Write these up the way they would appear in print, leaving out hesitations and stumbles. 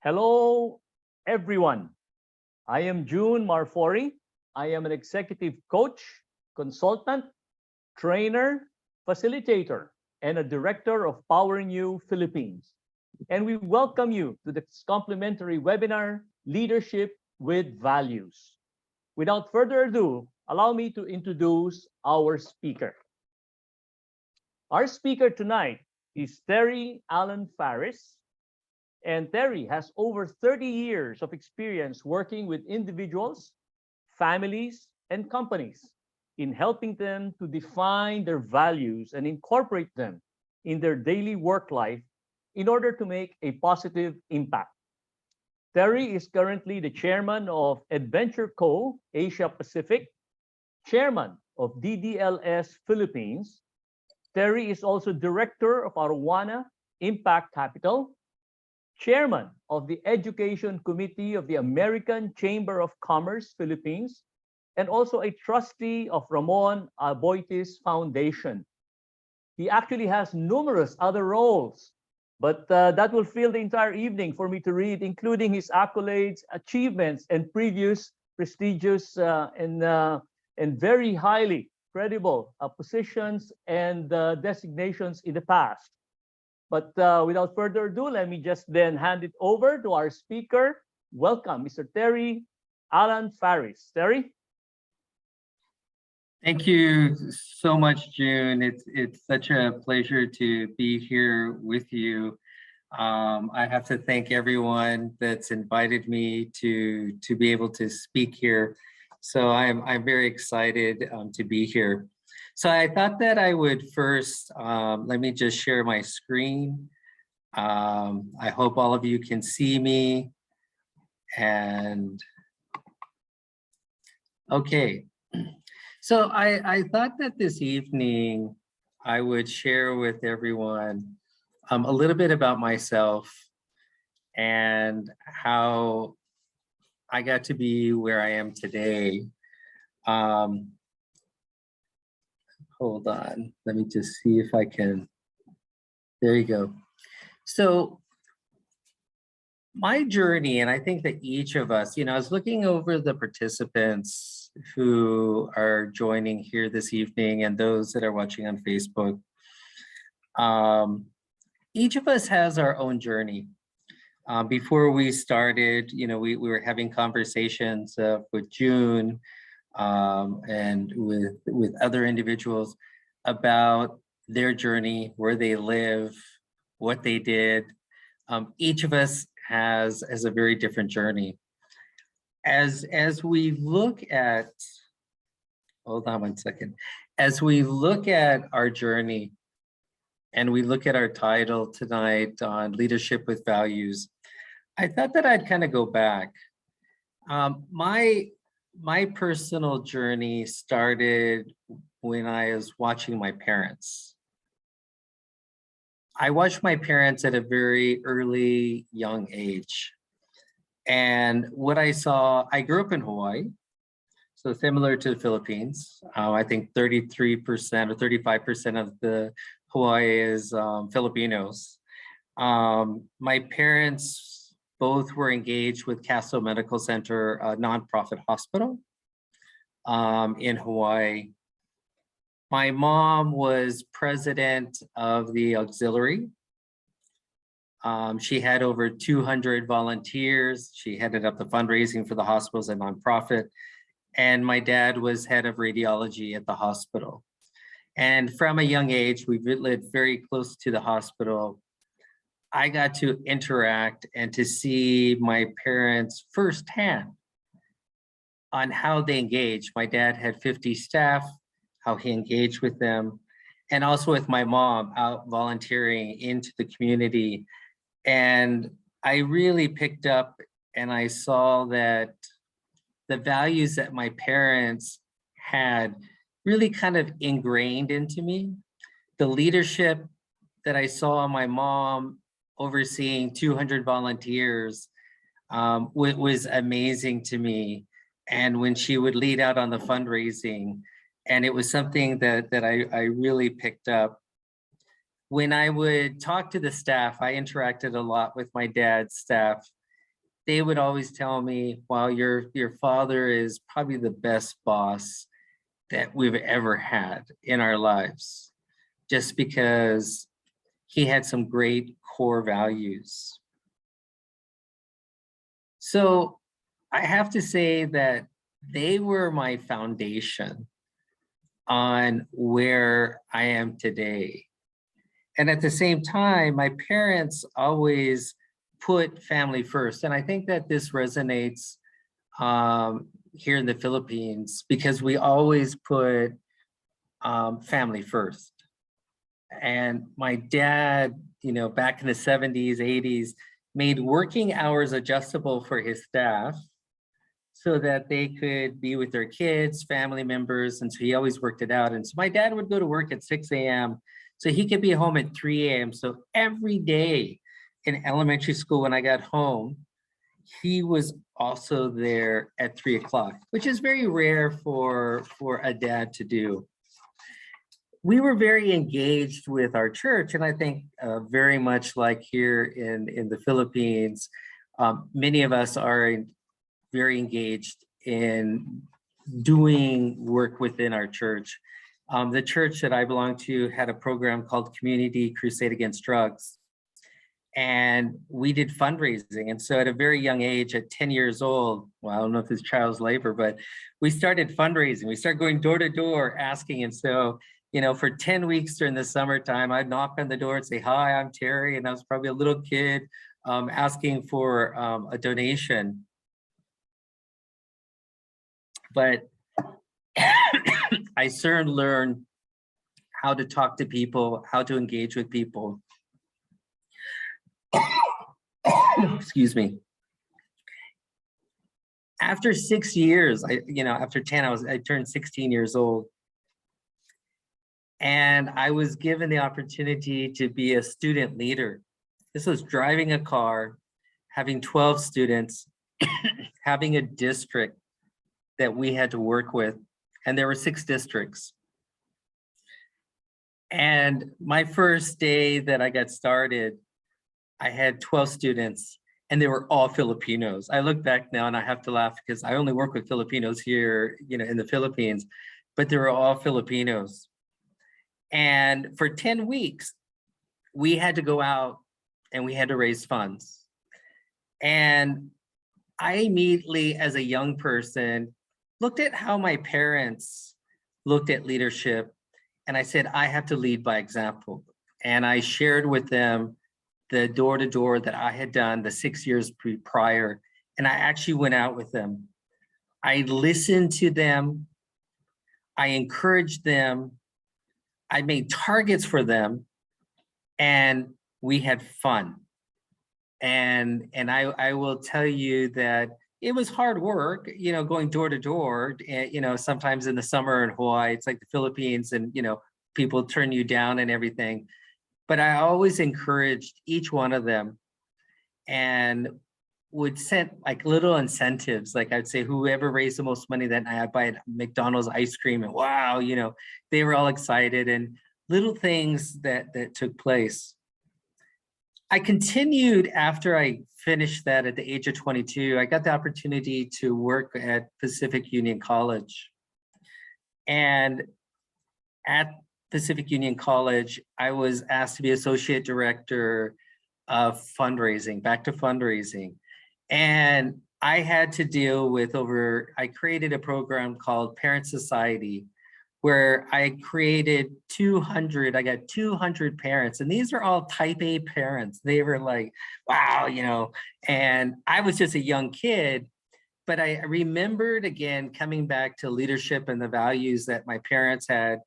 Hello, everyone. I am June Marfori. I am an executive coach, consultant, trainer, facilitator, and a director of POWERinU Philippines. And we welcome you to this complimentary webinar, Leadership with Values. Without further ado, allow me to introduce our speaker. Our speaker tonight is Terry Allen Faris. And Terry has over 30 years of experience working with individuals, families, and companies in helping them to define their values and incorporate them in their daily work life in order to make a positive impact. Terry is currently the chairman of Adventure Co. Asia Pacific, chairman of DDLS Philippines. Terry is also director of Arowana Impact Capital, chairman of the Education Committee of the American Chamber of Commerce Philippines, and also a trustee of Ramon Aboitiz Foundation. He actually has numerous other roles, but that will fill the entire evening for me to read, including his accolades, achievements, and previous prestigious and very highly credible positions and designations in the past. But without further ado, let me just then hand it over to our speaker. Welcome, Mr. Terry Allen Faris. Terry? Thank you so much, June. It's such a pleasure to be here with you. I have to thank everyone that's invited me to be able to speak here. So I'm very excited to be here. So I thought that I would first, let me just share my screen. I hope all of you can see me. And okay, so I thought that this evening I would share with everyone a little bit about myself and how I got to be where I am today. Hold on, let me just see if I can, there you go. So my journey, and I think that each of us, I was looking over the participants who are joining here this evening and those that are watching on Facebook. Each of us has our own journey. Before we started, we were having conversations with June, and with other individuals about their journey, where they live, what they did. Each of us has a very different journey. As we look at, hold on one second. As we look at our journey and we look at our title tonight on Leadership with Values, I thought that I'd kind of go back. My personal journey started when I was watching my parents. I watched my parents at a very early, young age. And what I saw, I grew up in Hawaii, so similar to the Philippines. I think 33% or 35% of the Hawaii is Filipinos. My parents both were engaged with Castle Medical Center, a nonprofit hospital in Hawaii. My mom was president of the auxiliary. She had over 200 volunteers. She headed up the fundraising for the hospital as a nonprofit. And my dad was head of radiology at the hospital. And from a young age, we lived very close to the hospital. I got to interact and to see my parents firsthand on how they engaged. My dad had 50 staff, how he engaged with them, and also with my mom out volunteering into the community. And I really picked up and I saw that the values that my parents had really kind of ingrained into me. The leadership that I saw my mom overseeing 200 volunteers was amazing to me. And when she would lead out on the fundraising, and it was something that I really picked up. When I would talk to the staff, I interacted a lot with my dad's staff, they would always tell me, wow, your father is probably the best boss that we've ever had in our lives, just because he had some great core values. So I have to say that they were my foundation on where I am today. And at the same time, my parents always put family first. And I think that this resonates here in the Philippines, because we always put family first. And my dad, back in the 70s, 80s, made working hours adjustable for his staff so that they could be with their kids, family members. And so he always worked it out. And so my dad would go to work at 6 a.m. so he could be home at 3 a.m. So every day in elementary school, when I got home, he was also there at 3 o'clock, which is very rare for a dad to do. We were very engaged with our church, and I think very much like here in the Philippines, many of us are very engaged in doing work within our church. The church that I belong to had a program called Community Crusade Against Drugs, and we did fundraising. And so at a very young age, at 10 years old, well, I don't know if it's child's labor, but we started fundraising. We started going door to door asking. And so, for 10 weeks during the summertime, I'd knock on the door and say, hi, I'm Terry. And I was probably a little kid asking for a donation. But I soon learned how to talk to people, how to engage with people. Excuse me. After 6 years, after 10, I turned 16 years old. And I was given the opportunity to be a student leader. This was driving a car, having 12 students, having a district that we had to work with. And there were 6 districts. And my first day that I got started, I had 12 students, and they were all Filipinos. I look back now and I have to laugh because I only work with Filipinos here, in the Philippines, but they were all Filipinos. And for 10 weeks, we had to go out and we had to raise funds. And I immediately, as a young person, looked at how my parents looked at leadership. And I said, I have to lead by example. And I shared with them the door-to-door that I had done the 6 years prior. And I actually went out with them. I listened to them. I encouraged them. I made targets for them, and we had fun. And I will tell you that it was hard work, going door to door, sometimes in the summer in Hawaii, it's like the Philippines, and, people turn you down and everything. But I always encouraged each one of them and would send like little incentives. Like I'd say, whoever raised the most money that night, I'd buy McDonald's ice cream, and wow, they were all excited, and little things that took place. I continued after I finished that at the age of 22. I got the opportunity to work at Pacific Union College. And at Pacific Union College, I was asked to be associate director of fundraising, back to fundraising. And I had to deal with I created a program called Parent Society, where I created I got 200 parents, and these are all type A parents. They were like, wow, and I was just a young kid, but I remembered again, coming back to leadership and the values that my parents had.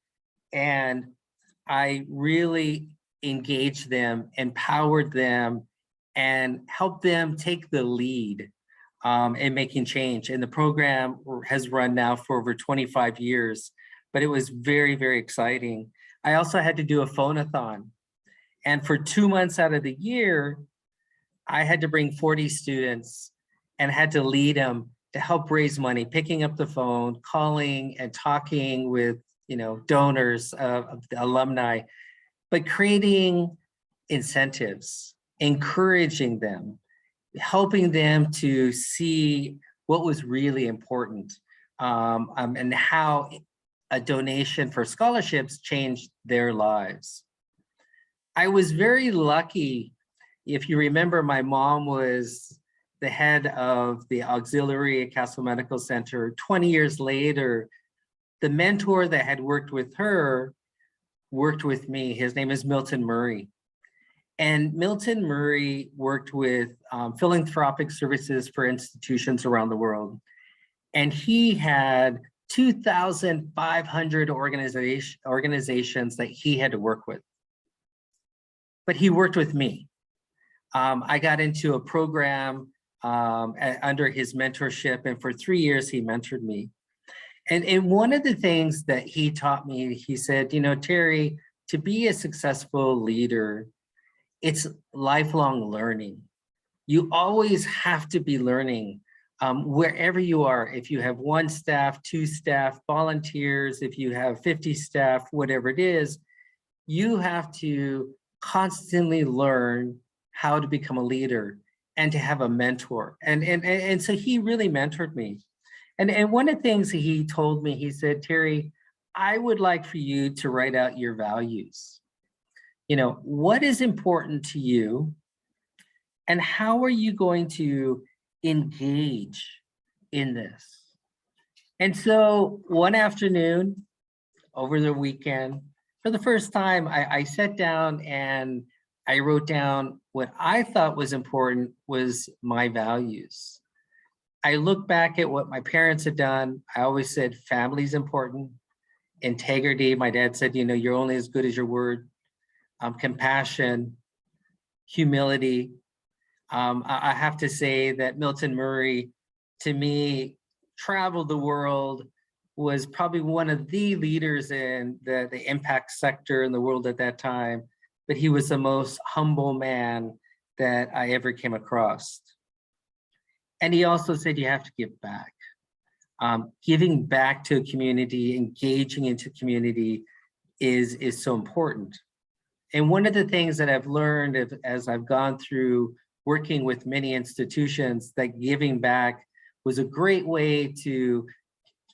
And I really engaged them, empowered them, and helped them take the lead in making change. And the program has run now for over 25 years, but it was very, very exciting. I also had to do a phone-a-thon. And for 2 months out of the year, I had to bring 40 students and had to lead them to help raise money, picking up the phone, calling and talking with donors, of the alumni, but creating incentives, encouraging them, helping them to see what was really important, and how a donation for scholarships changed their lives. I was very lucky. If you remember, my mom was the head of the auxiliary at Castle Medical Center. 20 years later, the mentor that had worked with her worked with me. His name is Milton Murray. And Milton Murray worked with philanthropic services for institutions around the world. And he had 2,500 organizations that he had to work with. But he worked with me. I got into a program under his mentorship, and for 3 years he mentored me. And one of the things that he taught me, he said, you know, Terry, to be a successful leader, it's lifelong learning. You always have to be learning wherever you are. If you have 1 staff, 2 staff, volunteers, if you have 50 staff, whatever it is, you have to constantly learn how to become a leader and to have a mentor. And so he really mentored me. And one of the things he told me, he said, Terry, I would like for you to write out your values. You know, what is important to you and how are you going to engage in this? And so one afternoon over the weekend, for the first time, I sat down and I wrote down what I thought was important was my values. I look back at what my parents had done. I always said family's important, integrity. My dad said, you know, you're only as good as your word. Compassion, humility. I have to say that Milton Murray, to me, traveled the world, was probably one of the leaders in the impact sector in the world at that time, but he was the most humble man that I ever came across. And he also said you have to give back. Giving back to a community, engaging into community is so important. And one of the things that I've learned as I've gone through working with many institutions, that giving back was a great way to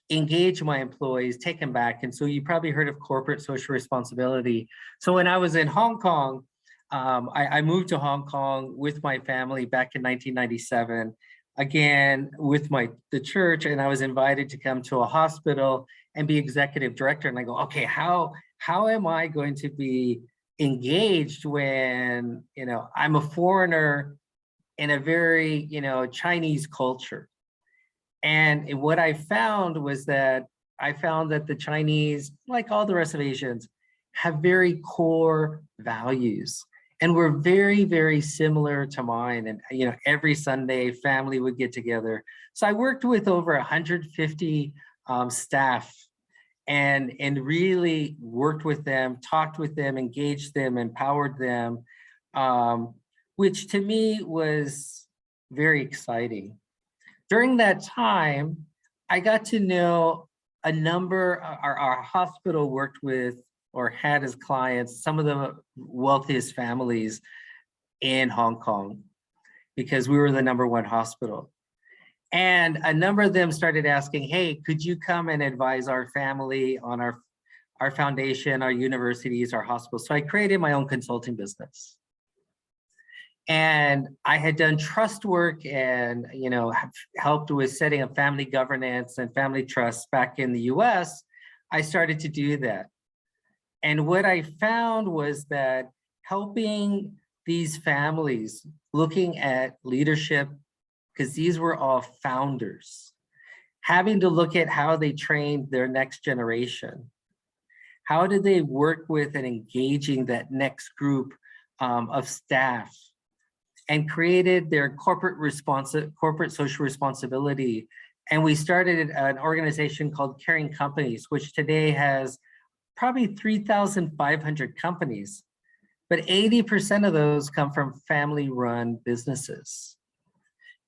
engage my employees, take them back. And so you probably heard of corporate social responsibility. So when I was in Hong Kong, I moved to Hong Kong with my family back in 1997, again, with the church, and I was invited to come to a hospital and be executive director. And I go, okay, how am I going to be engaged when, you know, I'm a foreigner in a very, you know, Chinese culture? And what I found was that the Chinese, like all the rest of Asians, have very core values. And we're very, very similar to mine. And, you know, every Sunday, family would get together. So I worked with over 150 staff and really worked with them, talked with them, engaged them, empowered them, which to me was very exciting. During that time, I got to know a number, our hospital worked with or had as clients some of the wealthiest families in Hong Kong, because we were the #1 hospital. And a number of them started asking, hey, could you come and advise our family on our foundation, our universities, our hospitals? So I created my own consulting business. And I had done trust work and, you know, helped with setting up family governance and family trusts back in the US. I started to do that. And what I found was that helping these families, looking at leadership, because these were all founders, having to look at how they trained their next generation. How did they work with and engaging that next group of staff, and created their corporate social responsibility. And we started an organization called Caring Companies, which today has probably 3,500 companies, but 80% of those come from family-run businesses.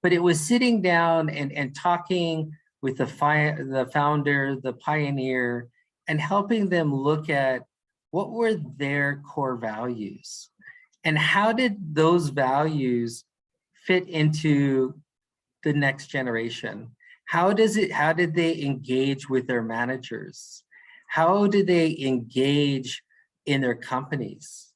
But it was sitting down and talking with the founder, the pioneer, and helping them look at what were their core values and how did those values fit into the next generation? How did they engage with their managers? How do they engage in their companies?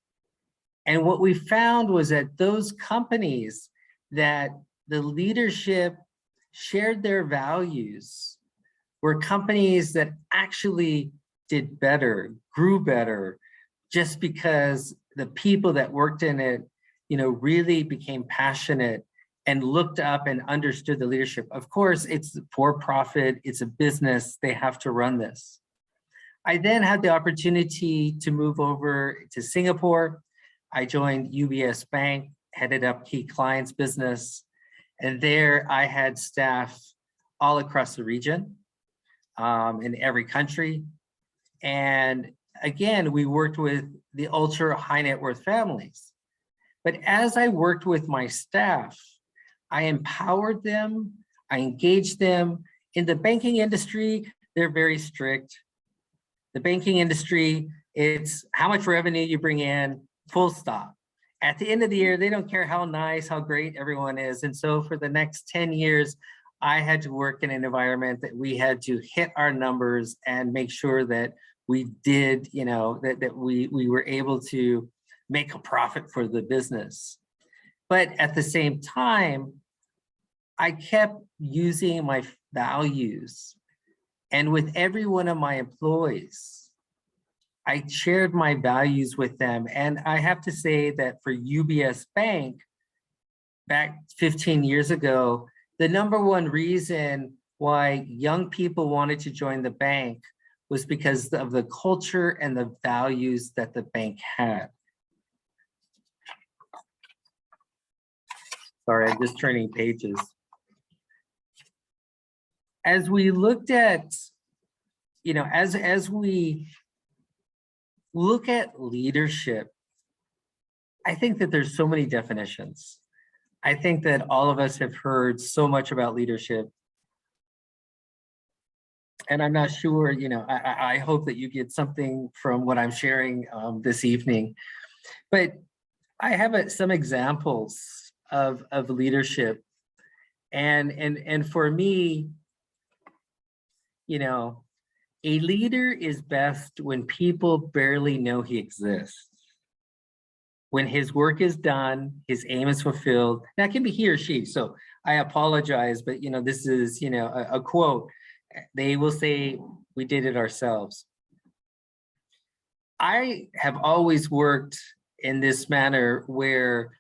And what we found was that those companies that the leadership shared their values were companies that actually did better, grew better, just because the people that worked in it, really became passionate and looked up and understood the leadership. Of course, it's for profit, it's a business, they have to run this. I then had the opportunity to move over to Singapore. I joined UBS Bank, headed up key clients business. And there I had staff all across the region, in every country. And again, we worked with the ultra high net worth families. But as I worked with my staff, I empowered them, I engaged them. In the banking industry, they're very strict. The banking industry, it's how much revenue you bring in, full stop. At the end of the year, they don't care how nice, how great everyone is. And so for the next 10 years, I had to work in an environment that we had to hit our numbers and make sure that we did, that we were able to make a profit for the business. But at the same time, I kept using my values. And with every one of my employees, I shared my values with them. And I have to say that for UBS Bank, back 15 years ago, the number one reason why young people wanted to join the bank was because of the culture and the values that the bank had. Sorry, I'm just turning pages. As we looked at, as we look at leadership, I think that there's so many definitions. I think that all of us have heard so much about leadership. And I'm not sure, I hope that you get something from what I'm sharing this evening. But I have some examples of leadership. And for me, a leader is best when people barely know he exists. When his work is done, his aim is fulfilled. That can be he or she. So I apologize, but this is a quote. They will say, "We did it ourselves." I have always worked in this manner where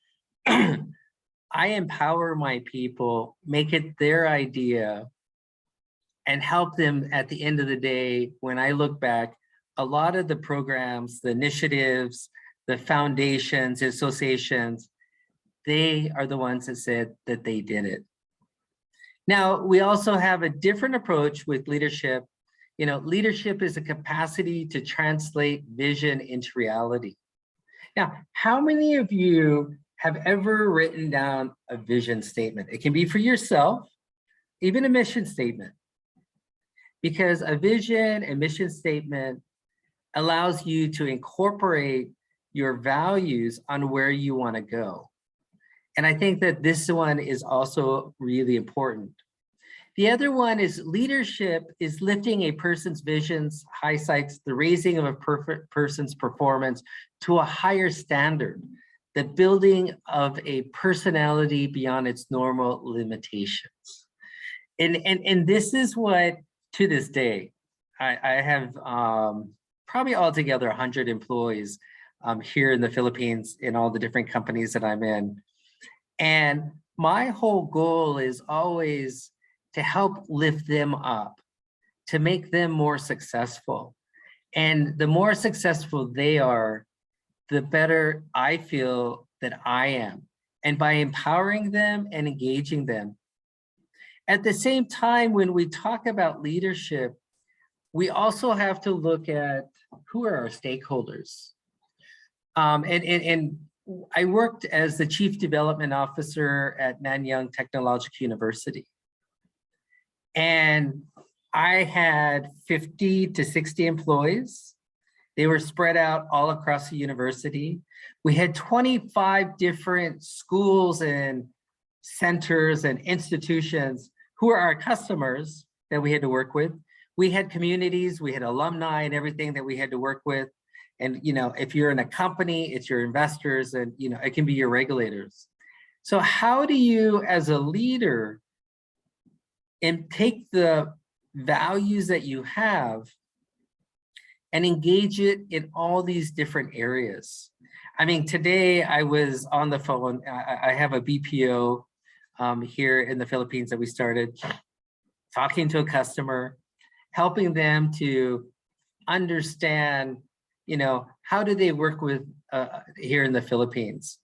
I empower my people, make it their idea, and help them at the end of the day. When I look back, a lot of the programs, the initiatives, the foundations, associations, they are the ones that said that they did it. Now, we also have a different approach with leadership. Leadership is a capacity to translate vision into reality. Now, how many of you have ever written down a vision statement? It can be for yourself, even a mission statement. Because a vision and mission statement allows you to incorporate your values on where you want to go. And I think that this one is also really important. The other one is leadership is lifting a person's visions, high sights, the raising of a perfect person's performance to a higher standard, the building of a personality beyond its normal limitations. And this is what, to this day, I have probably altogether 100 employees here in the Philippines in all the different companies that I'm in. And my whole goal is always to help lift them up, to make them more successful. And the more successful they are, the better I feel that I am. And by empowering them and engaging them. At the same time, when we talk about leadership, we also have to look at who are our stakeholders. And I worked as the Chief Development Officer at Nanyang Technological University. And I had 50 to 60 employees. They were spread out all across the university. We had 25 different schools and centers and institutions who are our customers that we had to work with. We had communities, we had alumni and everything that we had to work with. And, you know, if you're in a company, it's your investors and, you know, it can be your regulators. So how do you, as a leader, and take the values that you have and engage it in all these different areas? I mean, today I was on the phone. I have a BPO here in the Philippines that we started, talking to a customer, helping them to understand, you know, how do they work with here in the Philippines?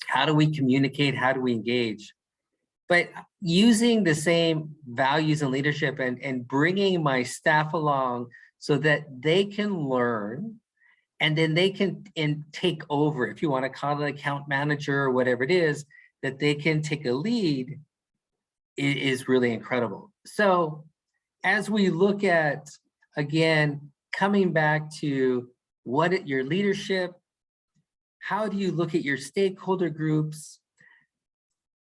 How do we communicate? How do we engage? But using the same values and leadership and bringing my staff along so that they can learn and then they can take over, if you want to call it account manager or whatever it is, that they can take a lead, it is really incredible. So as we look at, again, coming back to your leadership, how do you look at your stakeholder groups?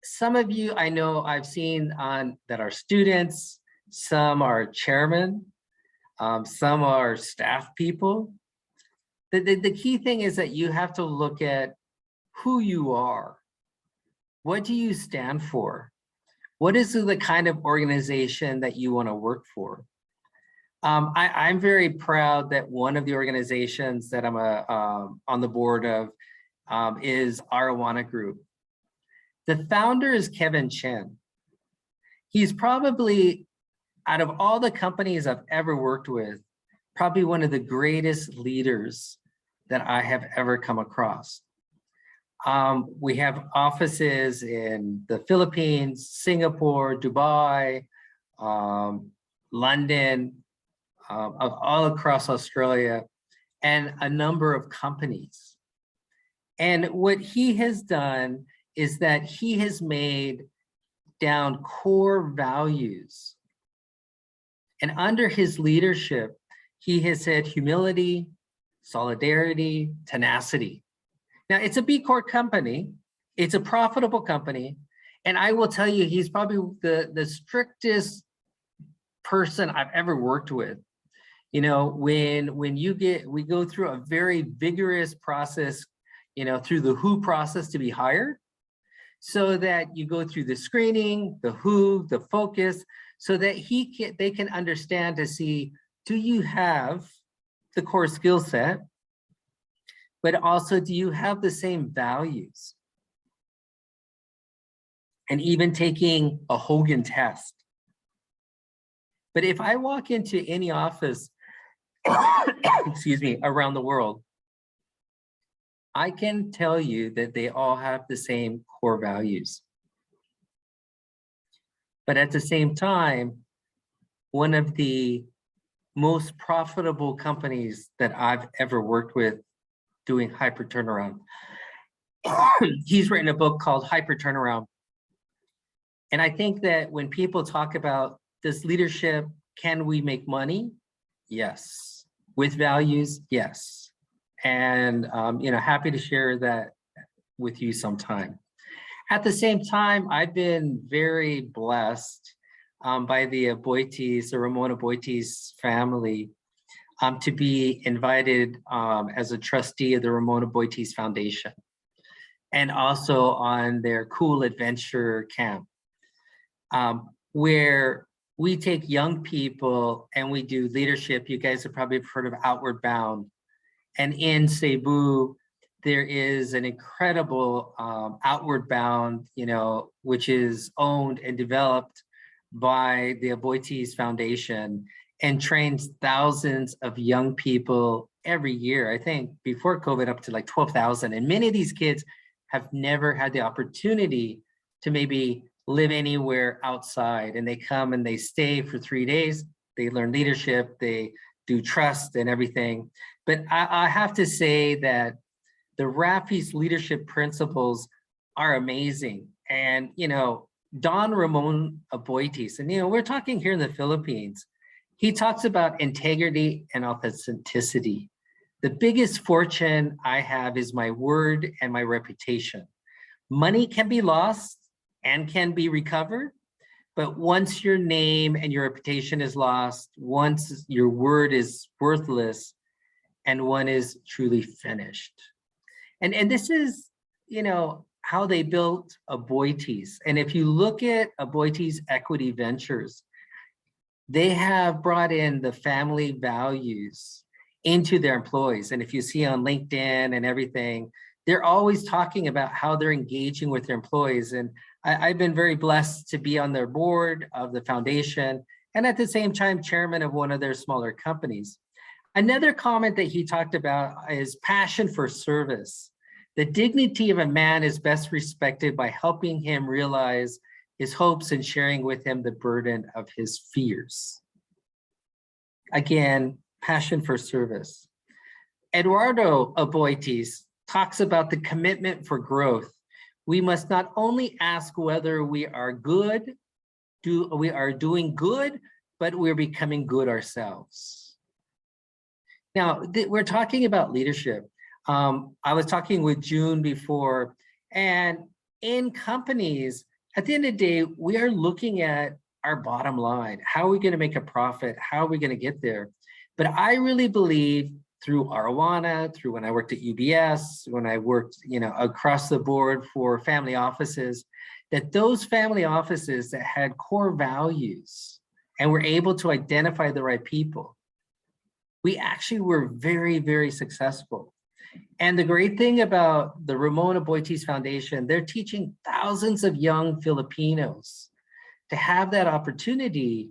Some of you I know I've seen on that are students, some are chairmen, some are staff people. The key thing is that you have to look at who you are. What do you stand for? What is the kind of organization that you want to work for? I'm very proud that one of the organizations that I'm on the board of is Arowana Group. The founder is Kevin Chen. He's probably, out of all the companies I've ever worked with, probably one of the greatest leaders that I have ever come across. We have offices in the Philippines, Singapore, Dubai, London, all across Australia, and a number of companies. And what he has done is that he has made down core values. And under his leadership, he has said humility, solidarity, tenacity. Now, it's a B Corp company. It's a profitable company. And I will tell you, he's probably the strictest person I've ever worked with. You know, when we go through a very vigorous process, you know, through the who process to be hired, so that you go through the screening, the who, the focus, so that they can understand to see, do you have the core skill set, but also do you have the same values? And even taking a Hogan test. But if I walk into any office, excuse me, around the world, I can tell you that they all have the same core values. But at the same time, one of the most profitable companies that I've ever worked with doing hyper turnaround, he's written a book called Hyper Turnaround. And I think that when people talk about this leadership, can we make money? Yes. With values, yes. And you know, happy to share that with you sometime. At the same time, I've been very blessed by the Aboites, the Ramon Aboites family, to be invited as a trustee of the Ramon Aboites Foundation, and also on their Cool Adventure Camp, where we take young people and we do leadership. You guys have probably heard of Outward Bound. And in Cebu, there is an incredible Outward Bound, you know, which is owned and developed by the Aboites Foundation and trains thousands of young people every year. I think before COVID, up to like 12,000. And many of these kids have never had the opportunity to maybe live anywhere outside. And they come and they stay for 3 days. They learn leadership, they do trust and everything. But I have to say that the RAFI's leadership principles are amazing. And, you know, Don Ramon Aboites, and, you know, we're talking here in the Philippines, he talks about integrity and authenticity. The biggest fortune I have is my word and my reputation. Money can be lost, and can be recovered. But once your name and your reputation is lost, once your word is worthless, and one is truly finished. And this is, you know, how they built Aboitiz. And if you look at Aboitiz Equity Ventures, they have brought in the family values into their employees. And if you see on LinkedIn and everything, they're always talking about how they're engaging with their employees. And I've been very blessed to be on their board of the foundation, and at the same time, chairman of one of their smaller companies. Another comment that he talked about is passion for service. The dignity of a man is best respected by helping him realize his hopes and sharing with him the burden of his fears. Again, passion for service. Eduardo Aboitiz talks about the commitment for growth. We must not only ask whether we are doing good, but we're becoming good ourselves. Now, we're talking about leadership. I was talking with June before, and in companies, at the end of the day, we are looking at our bottom line. How are we going to make a profit? How are we going to get there? But I really believe through Arowana, through when I worked at UBS, when I worked, you know, across the board for family offices, that those family offices that had core values and were able to identify the right people, we actually were very, very successful. And the great thing about the Ramon Aboitiz Foundation, they're teaching thousands of young Filipinos to have that opportunity,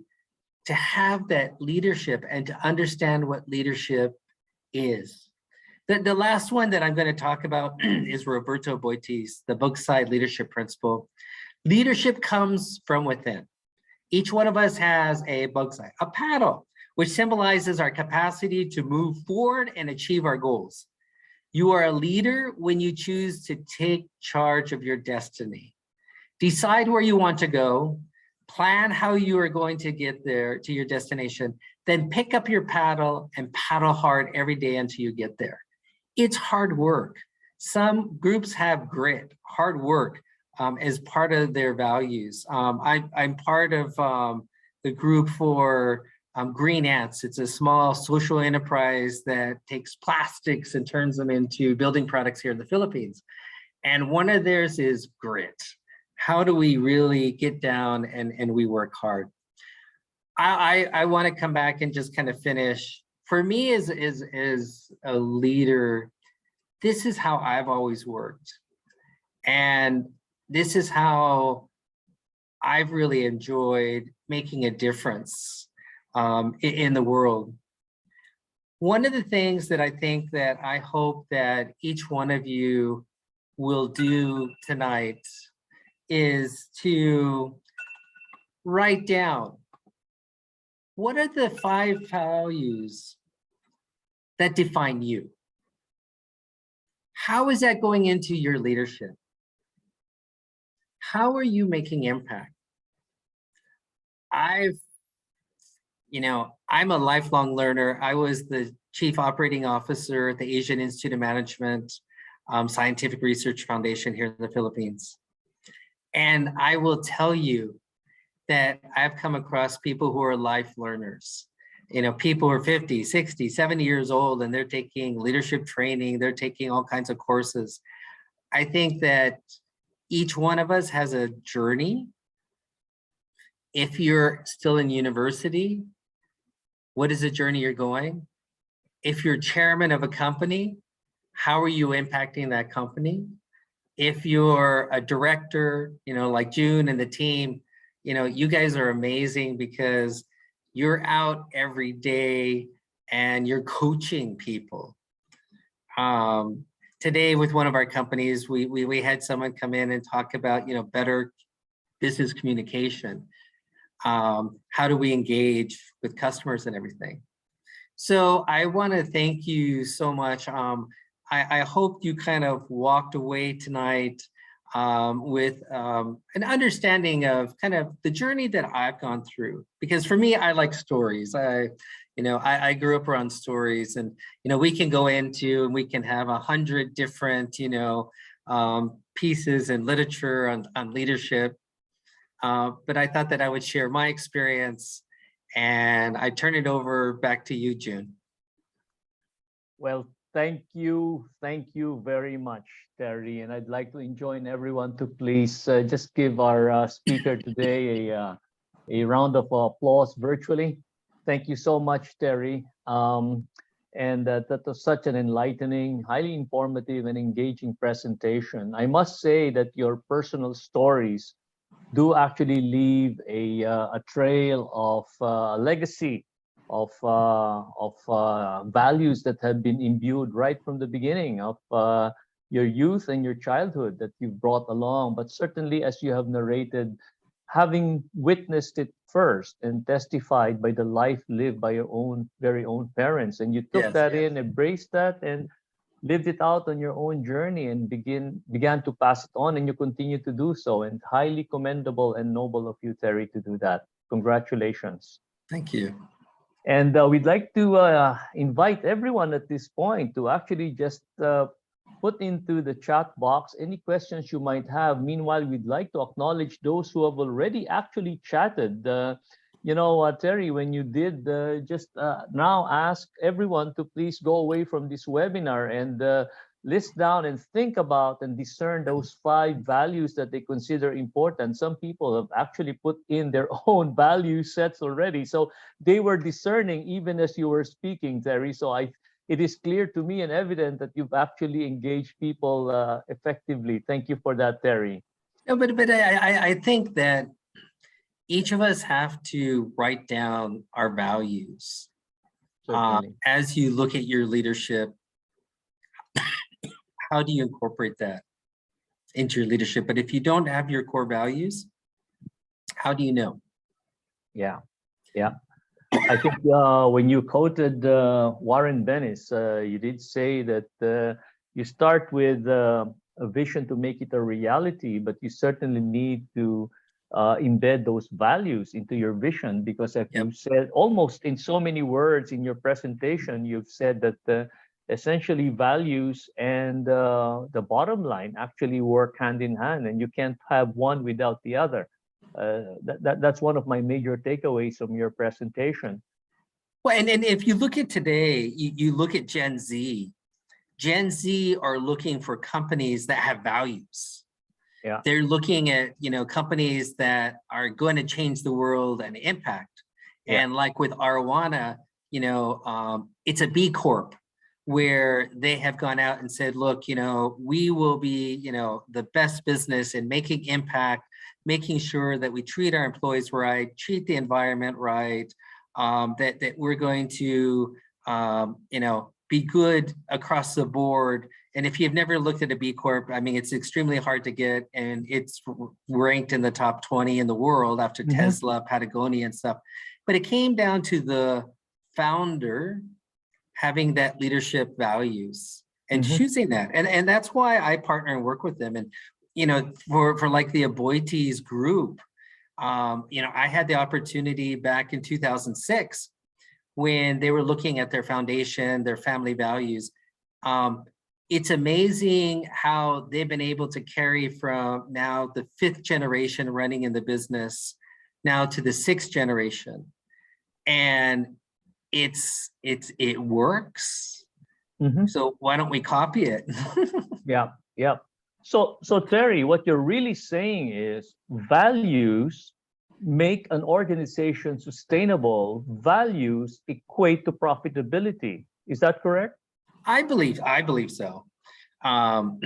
to have that leadership and to understand what leadership is. The last one that I'm going to talk about is Roberto Aboitiz, the Bookside Leadership Principle. Leadership comes from within. Each one of us has a bookside, a paddle, which symbolizes our capacity to move forward and achieve our goals. You are a leader when you choose to take charge of your destiny. Decide where you want to go, plan how you are going to get there to your destination, then pick up your paddle and paddle hard every day until you get there. It's hard work. Some groups have grit, hard work as part of their values. I'm part of the group for Green Ants. It's a small social enterprise that takes plastics and turns them into building products here in the Philippines. And one of theirs is grit. How do we really get down and we work hard? I want to come back and just kind of finish. For me as a leader, this is how I've always worked. And this is how I've really enjoyed making a difference in the world. One of the things that I think that I hope that each one of you will do tonight is to write down, what are the 5 values that define you? How is that going into your leadership? How are you making impact? I'm a lifelong learner. I was the Chief Operating Officer at the Asian Institute of Management Scientific Research Foundation here in the Philippines. And I will tell you that I've come across people who are life learners. You know, people who are 50, 60, 70 years old, and they're taking leadership training, they're taking all kinds of courses. I think that each one of us has a journey. If you're still in university, what is the journey you're going? If you're chairman of a company, how are you impacting that company? If you're a director, you know, like June and the team, you know, you guys are amazing because you're out every day and you're coaching people. Today with one of our companies, we had someone come in and talk about, you know, better business communication. How do we engage with customers and everything? So I want to thank you so much. I hope you kind of walked away tonight with an understanding of kind of the journey that I've gone through. Because for me, I like stories. I grew up around stories, and we can go into and we can have 100 different pieces and literature on leadership. But I thought that I would share my experience, and I turn it over back to you, June. Well, thank you very much, Terry. And I'd like to join everyone to please just give our speaker today a round of applause virtually. Thank you so much, Terry. And that was such an enlightening, highly informative, and engaging presentation. I must say that your personal stories do actually leave a trail of legacy of values that have been imbued right from the beginning of your youth and your childhood that you've brought along. But certainly, as you have narrated, having witnessed it first and testified by the life lived by your own very own parents, and you took Yes. that in, embraced that, and lived it out on your own journey and began to pass it on, and you continue to do so. And highly commendable and noble of you, Terry, to do that. Congratulations. Thank you. And we'd like to invite everyone at this point to actually just put into the chat box any questions you might have. Meanwhile, we'd like to acknowledge those who have already actually chatted. Terry, when you did, just now ask everyone to please go away from this webinar and list down and think about and discern those 5 values that they consider important. Some people have actually put in their own value sets already. So they were discerning even as you were speaking, Terry. So it is clear to me and evident that you've actually engaged people effectively. Thank you for that, Terry. No, but I think that each of us have to write down our values. As you look at your leadership, how do you incorporate that into your leadership? But if you don't have your core values, how do you know? Yeah. I think when you quoted Warren Bennis, you did say that you start with a vision to make it a reality, but you certainly need to embed those values into your vision, because as you said, almost in so many words in your presentation, you've said that essentially values and the bottom line actually work hand in hand, and you can't have one without the other. That's one of my major takeaways from your presentation. Well, and if you look at today, you look at Gen Z. Gen Z are looking for companies that have values. Yeah. They're looking at companies that are going to change the world and impact. Yeah. And like with Arowana, it's a B Corp, where they have gone out and said, look, we will be the best business in making impact, making sure that we treat our employees right, treat the environment right, that we're going to be good across the board. And if you've never looked at a B Corp, I mean, it's extremely hard to get, and it's ranked in the top 20 in the world after Tesla, Patagonia, and stuff. But it came down to the founder having that leadership values and choosing that. And that's why I partner and work with them. And, for like the Aboitiz group, I had the opportunity back in 2006 when they were looking at their foundation, their family values. It's amazing how they've been able to carry from now the 5th generation running in the business now to the 6th generation. And it works. So why don't we copy it? Yeah. So Terry, what you're really saying is values make an organization sustainable. Values equate to profitability. Is that correct? I believe so. I've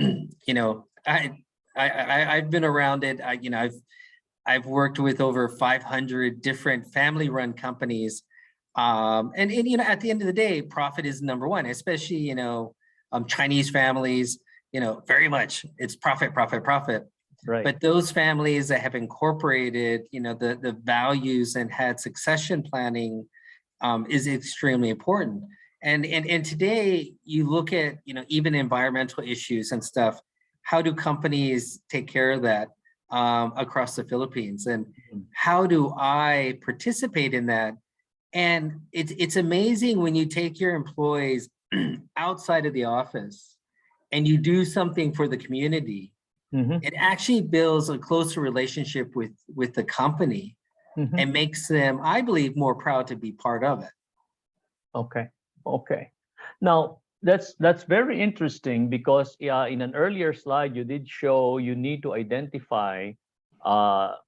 been around it. I've worked with over 500 different family-run companies. And at the end of the day, profit is number one, especially, Chinese families, very much it's profit. Right. But those families that have incorporated, the values and had succession planning is extremely important. And today you look at, even environmental issues and stuff, how do companies take care of that across the Philippines? And how do I participate in that? And it's amazing when you take your employees outside of the office and you do something for the community, Mhm. It actually builds a closer relationship with the company Mhm. and makes them, I believe, more proud to be part of it. Okay. Okay. Now that's very interesting because in an earlier slide you did show you need to identify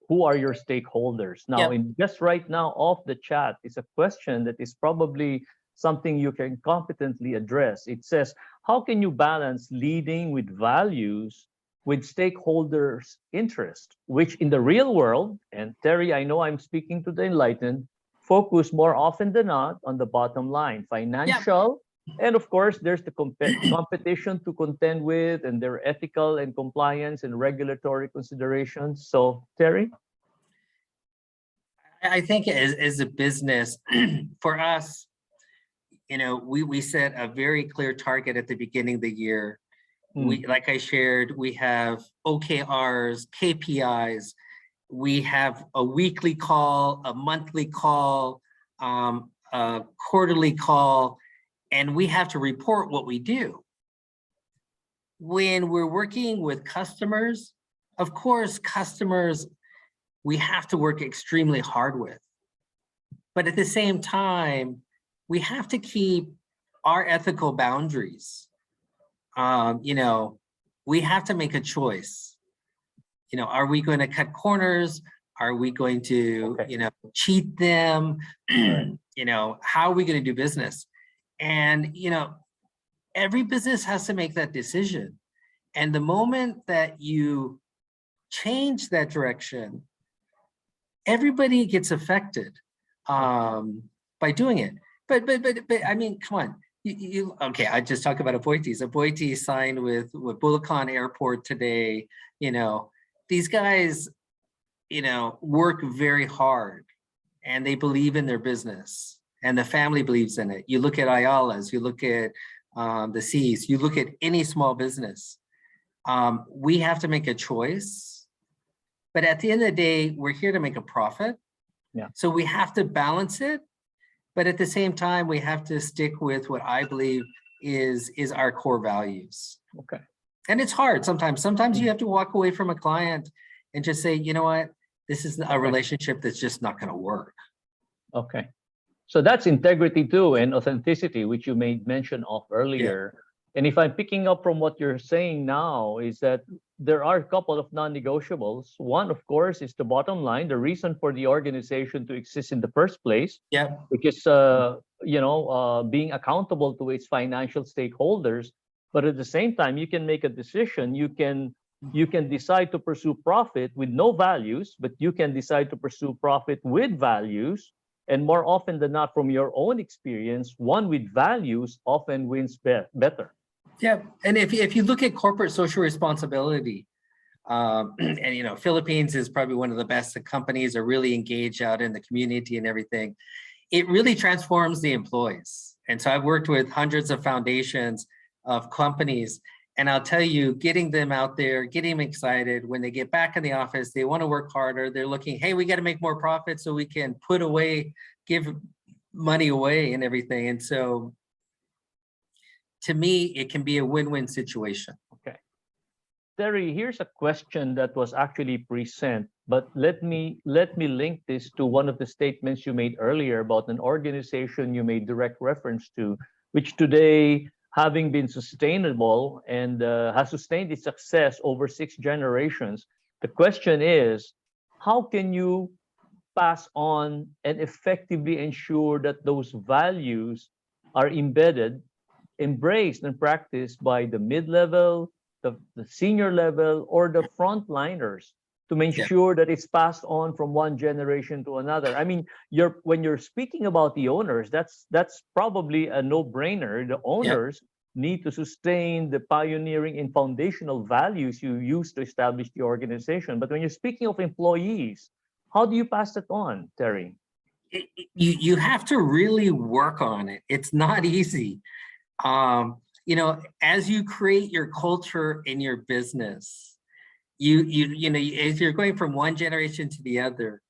who are your stakeholders. Now, Yep. in just right now off the chat is a question that is probably something you can competently address. It says, how can you balance leading with values with stakeholders' interest, which in the real world, and Terry, I know I'm speaking to the enlightened, focus more often than not on the bottom line, Yep. financial, and of course, there's the competition to contend with, and their ethical and compliance and regulatory considerations. So, Terry? I think as a business, for us, we set a very clear target at the beginning of the year. We, like I shared, we have OKRs, KPIs. We have a weekly call, a monthly call, a quarterly call, and we have to report what we do. When we're working with customers, of course, customers, we have to work extremely hard with. But at the same time, we have to keep our ethical boundaries. We have to make a choice. Are we going to cut corners? Are we going to, cheat them? How are we going to do business? And, every business has to make that decision. And the moment that you change that direction, everybody gets affected by doing it. But I mean, come on. Okay, I just talked about Aboitiz. Aboitiz signed with Bulacan Airport today. These guys, work very hard and they believe in their business and the family believes in it. You look at Ayala's, you look at the C's, you look at any small business. We have to make a choice, but at the end of the day, we're here to make a profit. Yeah. So we have to balance it, but at the same time, we have to stick with what I believe is our core values. Okay. And it's hard sometimes. Sometimes you have to walk away from a client and just say, you know what, this is a relationship that's just not going to work. Okay. So that's integrity too, and authenticity, which you made mention of earlier. Yeah. And if I'm picking up from what you're saying now, is that there are a couple of non-negotiables. One, of course, is the bottom line, the reason for the organization to exist in the first place. Yeah. Which is, being accountable to its financial stakeholders. But at the same time, you can make a decision. You can decide to pursue profit with no values, but you can decide to pursue profit with values. And more often than not, from your own experience, one with values often wins better. Yeah, and if you look at corporate social responsibility, and Philippines is probably one of the best. The companies are really engaged out in the community and everything. It really transforms the employees. And so I've worked with hundreds of foundations of companies, and I'll tell you, getting them out there, getting them excited, when they get back in the office, they want to work harder. They're looking, hey, we got to make more profit so we can put away, give money away and everything. And so to me, it can be a win-win situation. Okay. Terry, here's a question that was actually present, but let me link this to one of the statements you made earlier about an organization you made direct reference to, which today, having been sustainable and has sustained its success over 6 generations, the question is, how can you pass on and effectively ensure that those values are embedded, embraced, and practiced by the mid-level, the senior level, or the frontliners to make sure that it's passed on from one generation to another? I mean, when you're speaking about the owners, that's probably a no-brainer. The owners need to sustain the pioneering and foundational values you use to establish the organization. But when you're speaking of employees, how do you pass that on, Terry? You have to really work on it. It's not easy. As you create your culture in your business, as you're going from one generation to the other,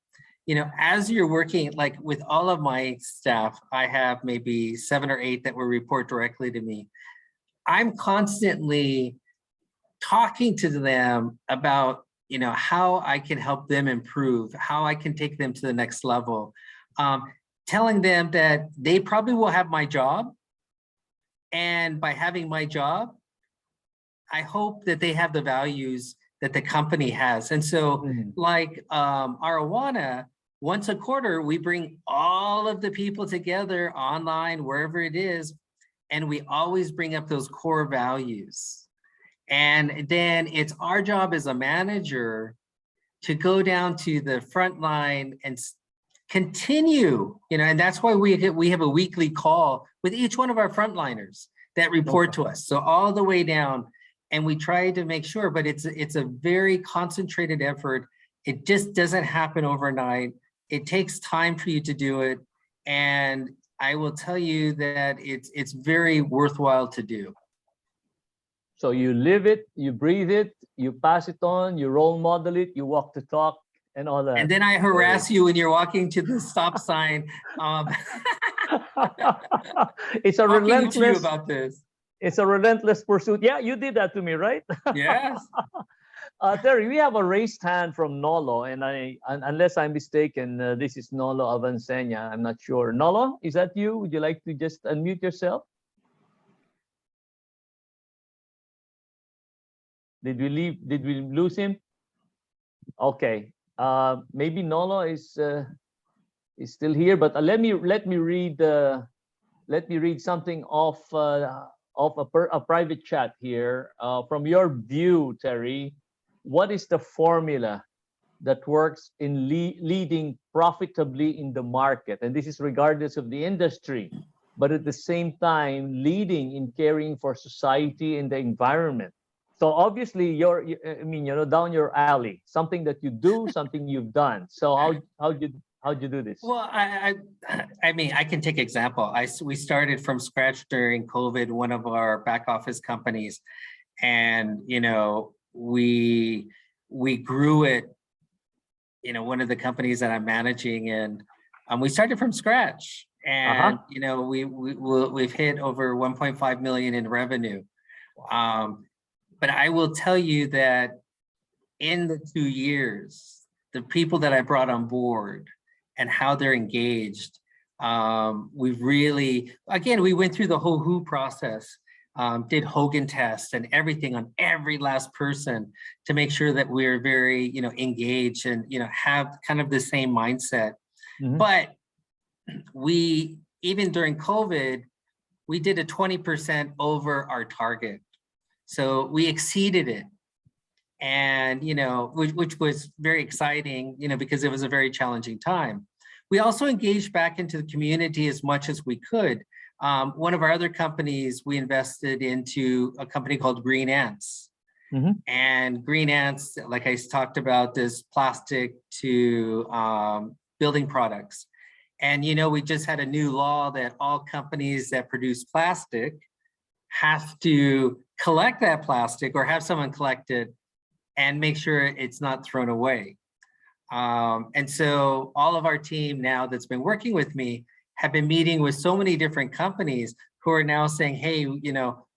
as you're working, like with all of my staff, I have maybe 7 or 8 that will report directly to me. I'm constantly talking to them about, how I can help them improve, how I can take them to the next level, telling them that they probably will have my job. And by having my job, I hope that they have the values that the company has. And so like Arowana, once a quarter, we bring all of the people together online, wherever it is, and we always bring up those core values. And then it's our job as a manager to go down to the front line and continue, and that's why we have a weekly call with each one of our frontliners that report to us. So all the way down, and we try to make sure, but it's a very concentrated effort. It just doesn't happen overnight. It takes time for you to do it. And I will tell you that it's very worthwhile to do. So you live it, you breathe it, you pass it on, you role model it, you walk the talk, and all that. And then I harass you when you're walking to the stop sign. It's a relentless. To you about this. It's a relentless pursuit. Yeah, you did that to me, right? Yes. Terry, we have a raised hand from Nolo, and unless I'm mistaken, this is Nolo Avancenia. I'm not sure. Nolo, is that you? Would you like to just unmute yourself? Did we lose him? Okay. Maybe Nolo is still here, but let me read something off a private chat here. From your view, Terry, what is the formula that works in leading profitably in the market? And this is regardless of the industry, but at the same time leading in caring for society and the environment. So obviously down your alley, something that you do, something you've done. So how'd you do this? Well, I mean, I can take example. We started from scratch during COVID, one of our back office companies, and we grew it. One of the companies that I'm managing, and we started from scratch, and we've hit over 1.5 million in revenue. But I will tell you that in the 2 years, the people that I brought on board and how they're engaged, we've really, again, we went through the whole WHO process, did Hogan tests and everything on every last person to make sure that we're very, engaged and, have kind of the same mindset. But even during COVID, we did a 20% over our target. So we exceeded it, and which was very exciting, because it was a very challenging time. We also engaged back into the community as much as we could. One of our other companies, we invested into a company called Green Ants, and Green Ants, like I talked about, this plastic to building products. And we just had a new law that all companies that produce plastic have to collect that plastic or have someone collect it and make sure it's not thrown away. And so all of our team now that's been working with me have been meeting with so many different companies who are now saying, hey,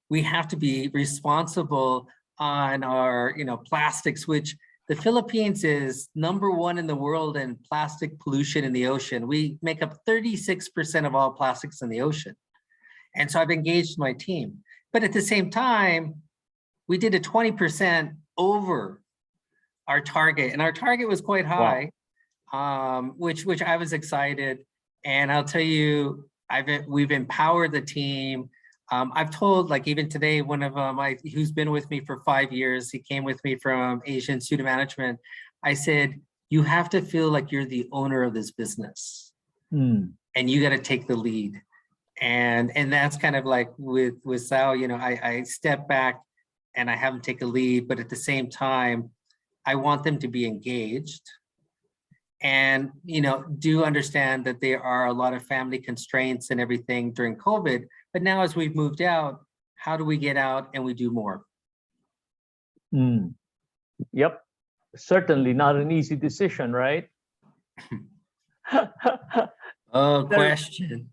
we have to be responsible on our, plastics, which the Philippines is #1 in the world in plastic pollution in the ocean. We make up 36% of all plastics in the ocean. And so I've engaged my team. But at the same time, we did a 20% over our target. And our target was quite high, which I was excited. And I'll tell you, we've empowered the team. I've told, like even today, one of who's been with me for 5 years, he came with me from Asian Student Management. I said, you have to feel like you're the owner of this business, and you got to take the lead. And that's kind of like with Sao, I step back and I have them take a lead, but at the same time, I want them to be engaged and, do understand that there are a lot of family constraints and everything during COVID. But now as we've moved out, how do we get out and we do more? Yep. Certainly not an easy decision, right? Oh, Terry, question.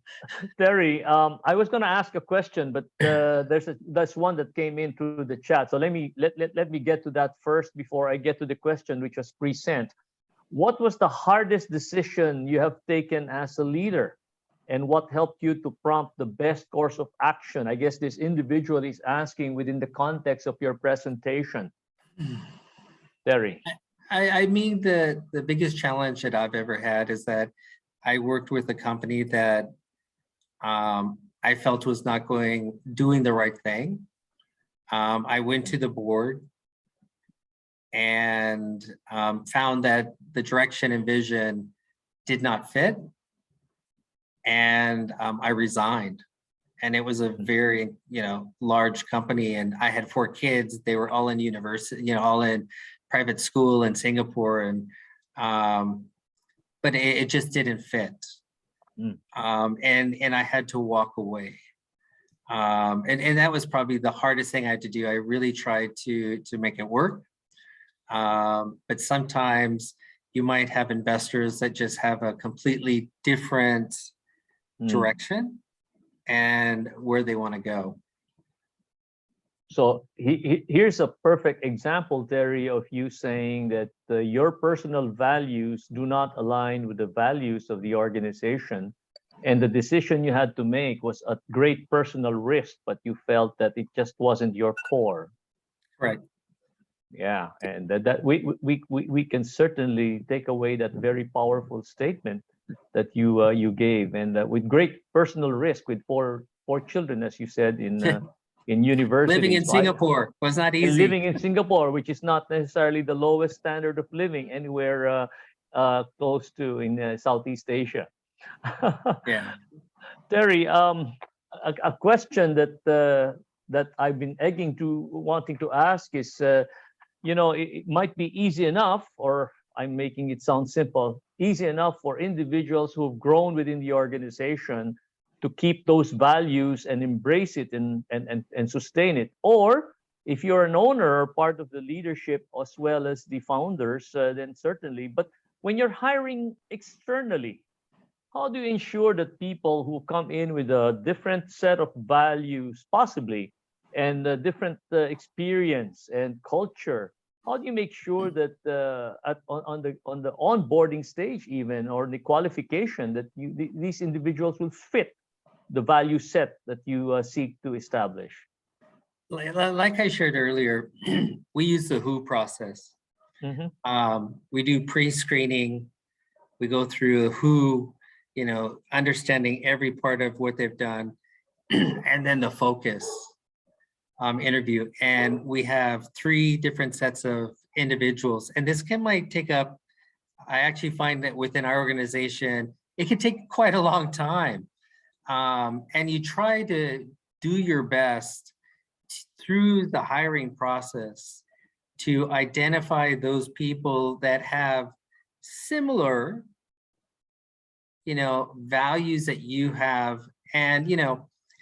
Terry, I was going to ask a question, but there's one that came in through the chat. So let me get to that first before I get to the question which was pre-sent. What was the hardest decision you have taken as a leader? And what helped you to prompt the best course of action? I guess this individual is asking within the context of your presentation. Terry. I mean, the biggest challenge that I've ever had is that I worked with a company that I felt was not doing the right thing. I went to the board and found that the direction and vision did not fit. And I resigned. And it was a very, large company. And I had 4 kids. They were all in university, all in private school in Singapore. And but it just didn't fit. And I had to walk away. And that was probably the hardest thing I had to do. I really tried to make it work. But sometimes you might have investors that just have a completely different direction and where they want to go. So here's a perfect example, Terry, of you saying that your personal values do not align with the values of the organization. And the decision you had to make was at great personal risk, but you felt that it just wasn't your core. Right. Yeah, and that we can certainly take away that very powerful statement that you gave, and with great personal risk with four children, as you said, in university. Living in Singapore was not easy. And living in Singapore, which is not necessarily the lowest standard of living anywhere close to in Southeast Asia. Yeah. Terry, a question that I've been wanting to ask is, it might be easy enough, or I'm making it sound simple, easy enough for individuals who've grown within the organization to keep those values and embrace it and sustain it. Or if you're an owner or part of the leadership as well as the founders, then certainly. But when you're hiring externally, how do you ensure that people who come in with a different set of values, possibly, and a different experience and culture, how do you make sure that on the onboarding stage, even, or the qualification, that these individuals will fit the value set that you seek to establish? Like I shared earlier, we use the WHO process. We do pre-screening. We go through WHO, understanding every part of what they've done, and then the focus interview. And we have 3 different sets of individuals. And this might take up, I actually find that within our organization, it can take quite a long time. And you try to do your best through the hiring process to identify those people that have similar, values that you have. And,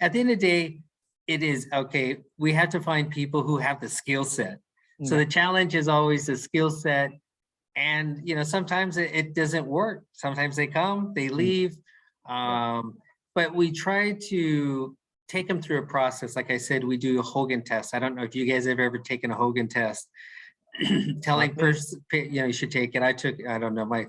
at the end of the day, it is, okay, we have to find people who have the skill set. So the challenge is always the skill set. And, sometimes it doesn't work. Sometimes they come, they leave. But we try to take them through a process. Like I said, we do a Hogan test. I don't know if you guys have ever taken a Hogan test. Telling person, you should take it. I don't know, my,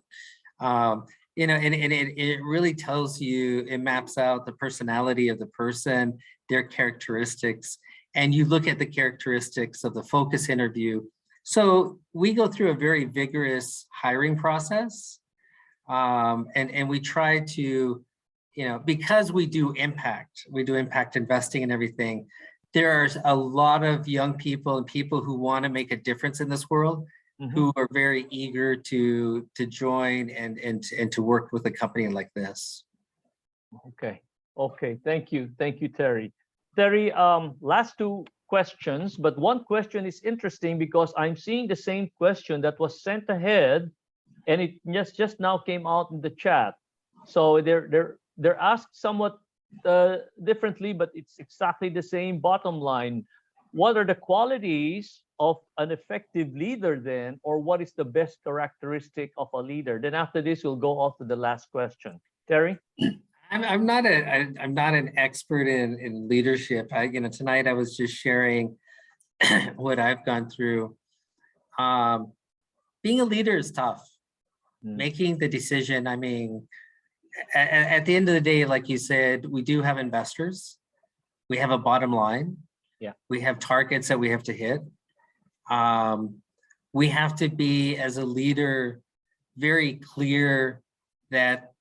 and it really tells you, it maps out the personality of the person, their characteristics, and you look at the characteristics of the focus interview. So we go through a very vigorous hiring process, and we try to, because we do impact investing and everything, there's a lot of young people and people who want to make a difference in this world, who are very eager to join and to work with a company like this. Okay, thank you, Terry. Terry, last 2 questions, but one question is interesting because I'm seeing the same question that was sent ahead, and it just now came out in the chat. So they're asked somewhat differently, but it's exactly the same bottom line. What are the qualities of an effective leader then, or what is the best characteristic of a leader? Then after this, we'll go off to the last question. Terry? I'm not an expert in leadership. Tonight I was just sharing what I've gone through. Being a leader is tough. Making the decision, I mean, at the end of the day, like you said, we do have investors. We have a bottom line. Yeah. We have targets that we have to hit. We have to be, as a leader, very clear that,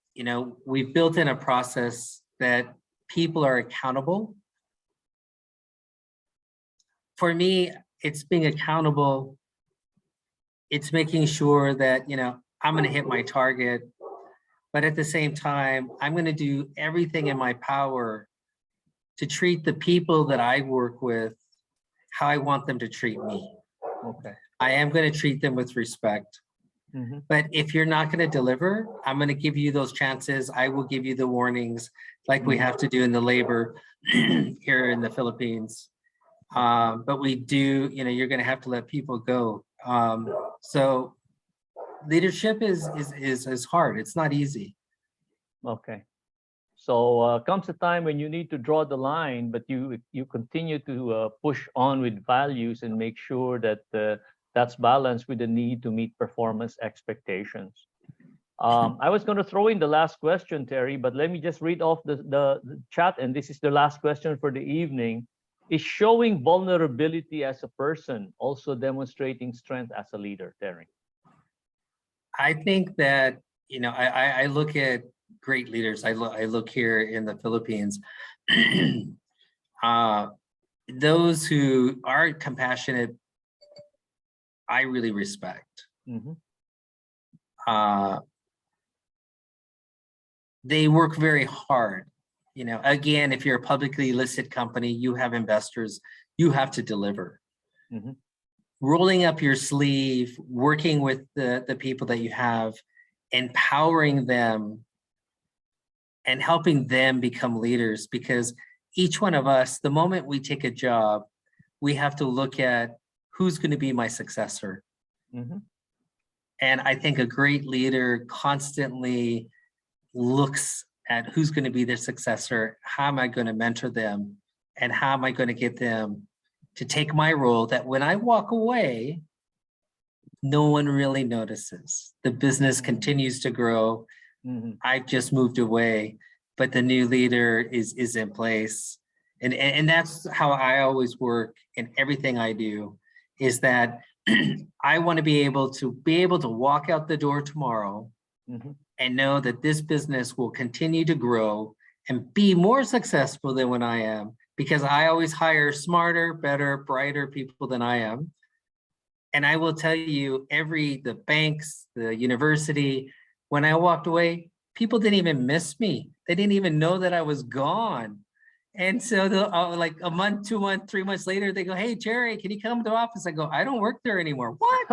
we've built in a process that people are accountable. For me, it's being accountable. It's making sure that, I'm going to hit my target, but at the same time, I'm going to do everything in my power to treat the people that I work with how I want them to treat me. Okay. I am going to treat them with respect. But if you're not going to deliver, I'm going to give you those chances. I will give you the warnings like we have to do in the labor here in the Philippines. But we do, you're going to have to let people go. So leadership is hard. It's not easy. Okay. So comes a time when you need to draw the line, but you continue to push on with values and make sure that that's balanced with the need to meet performance expectations. I was going to throw in the last question, Terry, but let me just read off the chat, and this is the last question for the evening. Is showing vulnerability as a person also demonstrating strength as a leader, Terry? I think that, I look at great leaders. I look here in the Philippines. Those who are compassionate, I really respect. They work very hard. Again, if you're a publicly listed company, you have investors, you have to deliver. Rolling up your sleeve, working with the people that you have, empowering them and helping them become leaders, because each one of us, the moment we take a job, we have to look at who's going to be my successor. And I think a great leader constantly looks at who's going to be their successor, how am I going to mentor them, and how am I going to get them to take my role, that when I walk away, no one really notices. The business continues to grow. I've just moved away, but the new leader is in place. And that's how I always work in everything I do, is that I want to be able to walk out the door tomorrow and know that this business will continue to grow and be more successful than when I am, because I always hire smarter, better, brighter people than I am. And I will tell you, the banks, the university, when I walked away, people didn't even miss me. They didn't even know that I was gone. And so like a month, 2 months, 3 months later, they go, "Hey, Jerry, can you come to the office?" I go, "I don't work there anymore." What?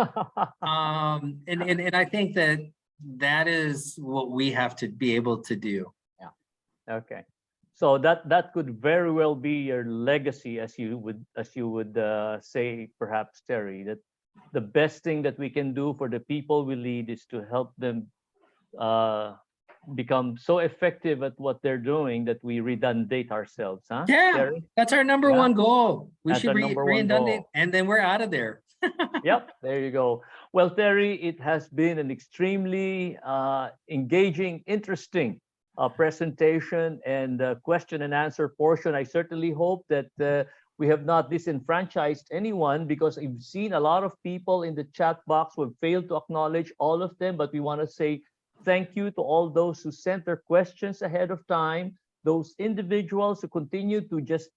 And I think that is what we have to be able to do. Yeah. Okay. So that could very well be your legacy, as you would say, perhaps, Terry, that the best thing that we can do for the people we lead is to help them become so effective at what they're doing that we redundate ourselves, huh? Yeah, Terry? that's our number one goal. We That's should our number one redundate, goal. and then we're out of there. Yep, there you go. Well, Terry, it has been an extremely engaging, interesting presentation and question and answer portion. I certainly hope that we have not disenfranchised anyone, because I've seen a lot of people in the chat box who have failed to acknowledge all of them, but we want to say thank you to all those who sent their questions ahead of time, those individuals who continue to just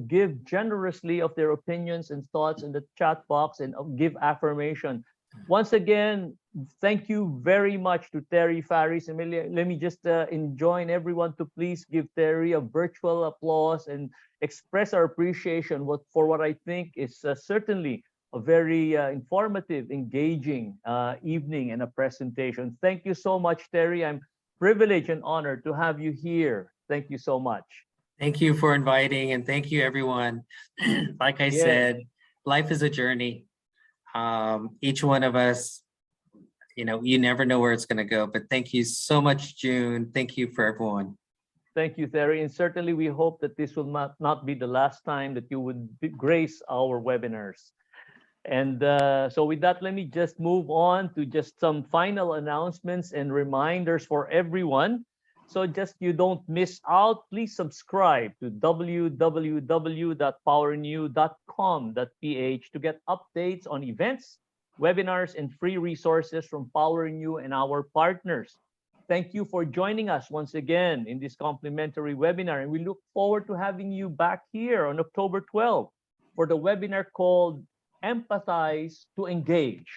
give generously of their opinions and thoughts in the chat box and give affirmation. Once again, thank you very much to Terry Faris. And let me just enjoin everyone to please give Terry a virtual applause and express our appreciation for what I think is certainly a very informative, engaging evening and a presentation. Thank you so much, Terry. I'm privileged and honored to have you here. Thank you so much. Thank you for inviting, and thank you, everyone. Like I said, life is a journey. Each one of us, you never know where it's going to go. But thank you so much, June. Thank you for everyone. Thank you, Terry. And certainly we hope that this will not be the last time that you would grace our webinars. And so with that, let me just move on to just some final announcements and reminders for everyone. So just you don't miss out, please subscribe to www.powerinU.com.ph to get updates on events, webinars, and free resources from POWERinU and our partners. Thank you for joining us once again in this complimentary webinar, and we look forward to having you back here on October 12th for the webinar called Empathize to Engage.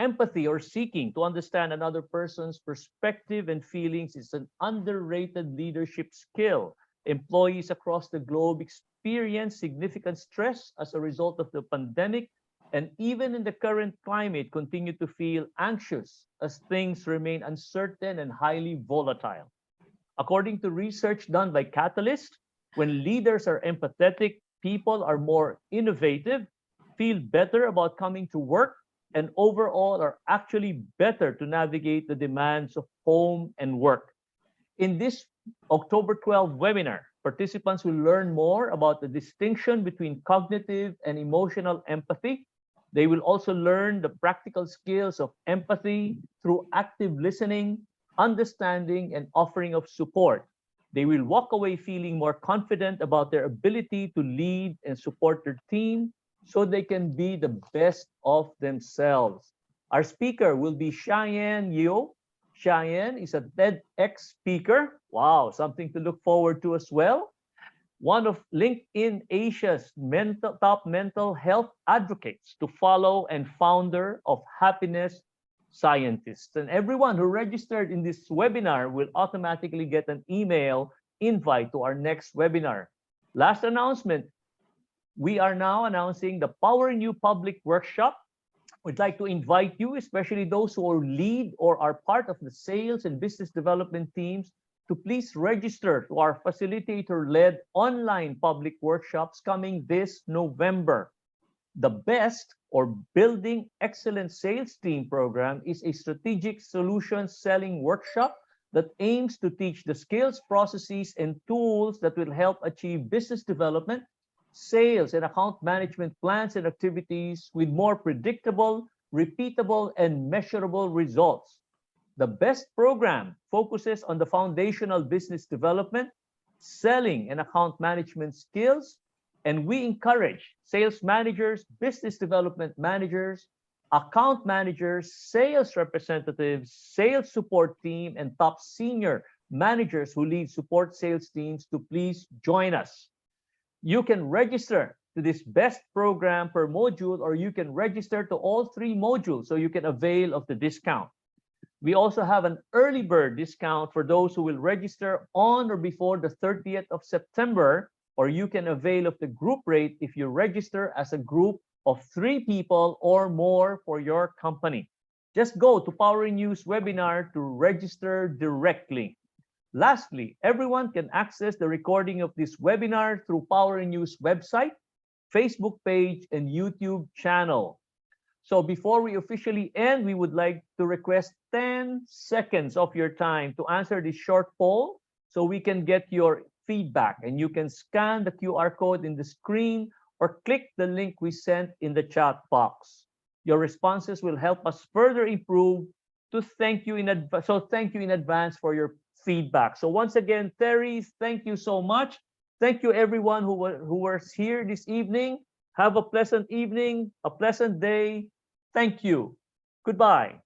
Empathy, or seeking to understand another person's perspective and feelings, is an underrated leadership skill. Employees across the globe experience significant stress as a result of the pandemic, and even in the current climate, continue to feel anxious as things remain uncertain and highly volatile. According to research done by Catalyst, when leaders are empathetic, people are more innovative, feel better about coming to work, and overall are actually better to navigate the demands of home and work. In this October 12 webinar, participants will learn more about the distinction between cognitive and emotional empathy. They will also learn the practical skills of empathy through active listening, understanding, and offering of support. They will walk away feeling more confident about their ability to lead and support their team so they can be the best of themselves. Our speaker will be Cheyenne Yeo. Cheyenne is a TEDx speaker. Wow, something to look forward to as well. One of LinkedIn Asia's top mental health advocates to follow, and founder of Happiness Scientists. And everyone who registered in this webinar will automatically get an email invite to our next webinar. Last announcement, we are now announcing the POWERinU Public Workshop. We'd like to invite you, especially those who lead or are part of the sales and business development teams, to please register to our facilitator-led online public workshops coming this November. The BEST, or Building Excellent Sales Team program, is a strategic solution selling workshop that aims to teach the skills, processes, and tools that will help achieve business development, sales, and account management plans and activities with more predictable, repeatable, and measurable results. The BEST program focuses on the foundational business development, selling, and account management skills, and we encourage sales managers, business development managers, account managers, sales representatives, sales support team, and top senior managers who lead support sales teams to please join us. You can register to this BEST program per module, or you can register to all 3 modules so you can avail of the discount. We also have an early bird discount for those who will register on or before the 30th of September, or you can avail of the group rate if you register as a group of 3 people or more for your company. Just go to POWERiNU's webinar to register directly. Lastly, everyone can access the recording of this webinar through POWERiNU's website, Facebook page, and YouTube channel. So before we officially end, we would like to request 10 seconds of your time to answer this short poll so we can get your feedback. And you can scan the QR code in the screen or click the link we sent in the chat box. Your responses will help us further improve. Thank you in advance for your feedback. So once again, Terry, thank you so much. Thank you everyone who was here this evening. Have a pleasant evening, a pleasant day. Thank you. Goodbye.